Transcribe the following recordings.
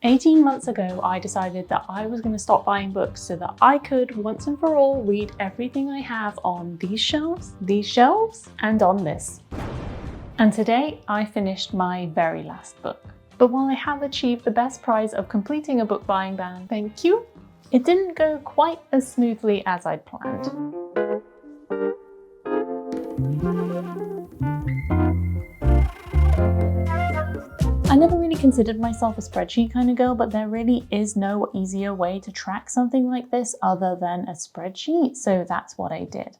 18 months ago, I decided that I was going to stop buying books so that I could, once and for all, read everything I have on these shelves, and on this. And today, I finished my very last book. But while I have achieved the best prize of completing a book buying ban, thank you, it didn't go quite as smoothly as I'd planned. I never really considered myself a spreadsheet kind of girl, but there really is no easier way to track something like this other than a spreadsheet, so that's what I did.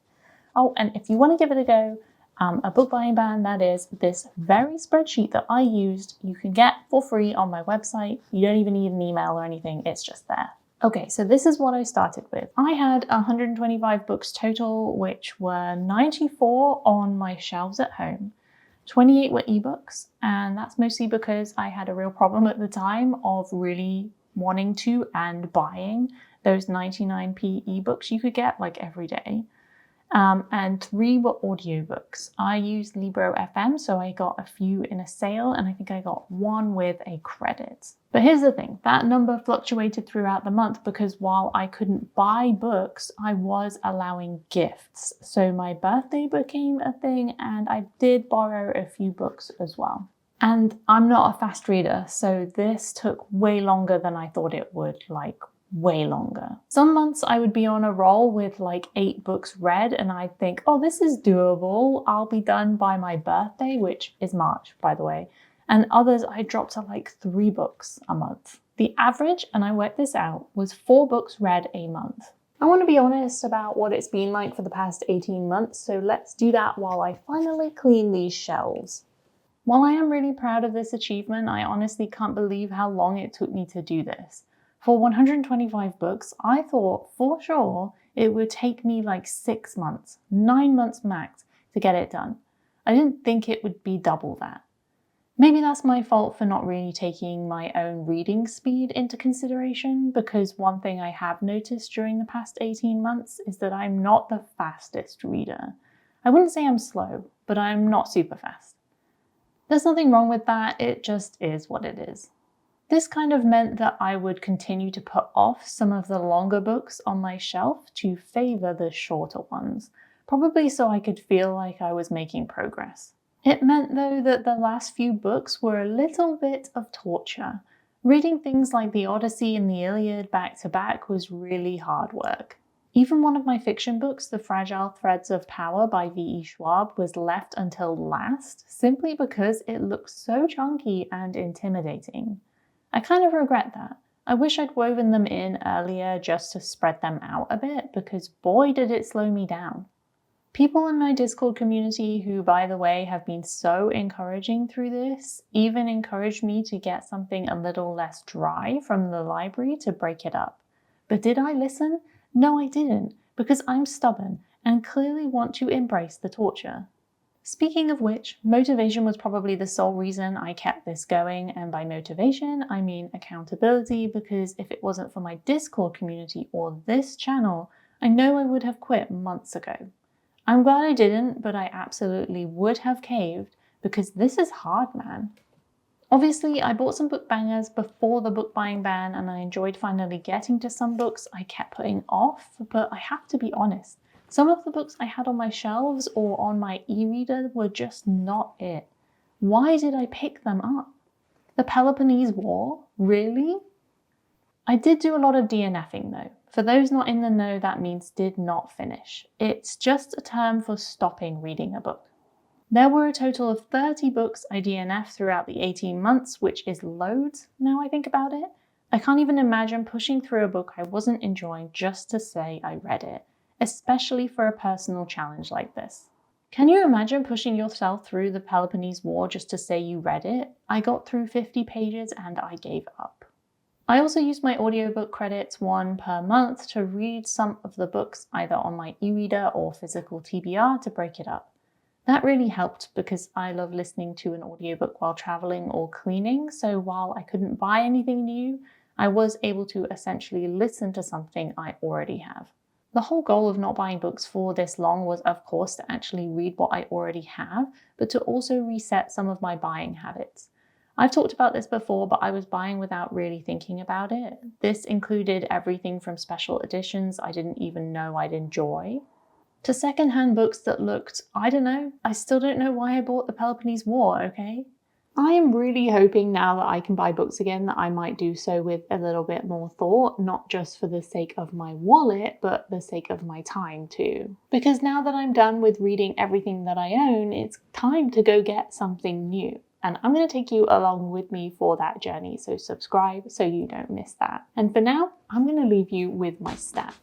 Oh, and if you want to give it a go, a book buying ban, that is, this very spreadsheet that I used, you can get for free on my website. You don't even need an email or anything, it's just there. Okay, so this is what I started with. I had 125 books total, which were 94 on my shelves at home. 28 were ebooks, and that's mostly because I had a real problem at the time of really wanting to and buying those 99p ebooks you could get like every day. And 3 were audiobooks. I used Libro FM, so I got a few in a sale, and I think I got 1 with a credit. But here's the thing, that number fluctuated throughout the month because while I couldn't buy books, I was allowing gifts. So my birthday became a thing, and I did borrow a few books as well. And I'm not a fast reader, so this took way longer than I thought it would, like way longer. Some months I would be on a roll with like 8 books read, and I'd think, oh, this is doable. I'll be done by my birthday, which is March, by the way. And others I dropped to like 3 books a month. The average, and I worked this out, was 4 books read a month. I want to be honest about what it's been like for the past 18 months, so let's do that while I finally clean these shelves. While I am really proud of this achievement, I honestly can't believe how long it took me to do this. For 125 books, I thought for sure it would take me like 6 months, 9 months max to get it done. I didn't think it would be double that. Maybe that's my fault for not really taking my own reading speed into consideration, because one thing I have noticed during the past 18 months is that I'm not the fastest reader. I wouldn't say I'm slow, but I'm not super fast. There's nothing wrong with that, it just is what it is. This kind of meant that I would continue to put off some of the longer books on my shelf to favor the shorter ones, probably so I could feel like I was making progress. It meant, though, that the last few books were a little bit of torture. Reading things like the Odyssey and the Iliad back to back was really hard work. Even one of my fiction books, The Fragile Threads of Power by V.E. Schwab, was left until last, simply because it looked so chunky and intimidating. I kind of regret that. I wish I'd woven them in earlier just to spread them out a bit, because boy did it slow me down. People in my Discord community, who by the way have been so encouraging through this, even encouraged me to get something a little less dry from the library to break it up. But did I listen? No, I didn't, because I'm stubborn and clearly want to embrace the torture. Speaking of which, motivation was probably the sole reason I kept this going, and by motivation I mean accountability, because if it wasn't for my Discord community or this channel, I know I would have quit months ago. I'm glad I didn't, but I absolutely would have caved, because this is hard, man. Obviously, I bought some book bangers before the book buying ban, and I enjoyed finally getting to some books I kept putting off, but I have to be honest. Some of the books I had on my shelves or on my e-reader were just not it. Why did I pick them up? The Peloponnese War? Really? I did do a lot of DNFing though. For those not in the know, that means did not finish. It's just a term for stopping reading a book. There were a total of 30 books I DNF'd throughout the 18 months, which is loads now I think about it. I can't even imagine pushing through a book I wasn't enjoying just to say I read it, especially for a personal challenge like this. Can you imagine pushing yourself through the Peloponnese War just to say you read it? I got through 50 pages and I gave up. I also used my audiobook credits, 1 per month, to read some of the books either on my e-reader or physical TBR to break it up. That really helped because I love listening to an audiobook while traveling or cleaning, so while I couldn't buy anything new, I was able to essentially listen to something I already have. The whole goal of not buying books for this long was, of course, to actually read what I already have, but to also reset some of my buying habits. I've talked about this before, but I was buying without really thinking about it. This included everything from special editions I didn't even know I'd enjoy, to secondhand books that looked, I don't know, I still don't know why I bought The Peloponnese War, okay? I am really hoping now that I can buy books again that I might do so with a little bit more thought, not just for the sake of my wallet, but the sake of my time too. Because now that I'm done with reading everything that I own, it's time to go get something new. And I'm going to take you along with me for that journey, so subscribe so you don't miss that. And for now, I'm going to leave you with my stats.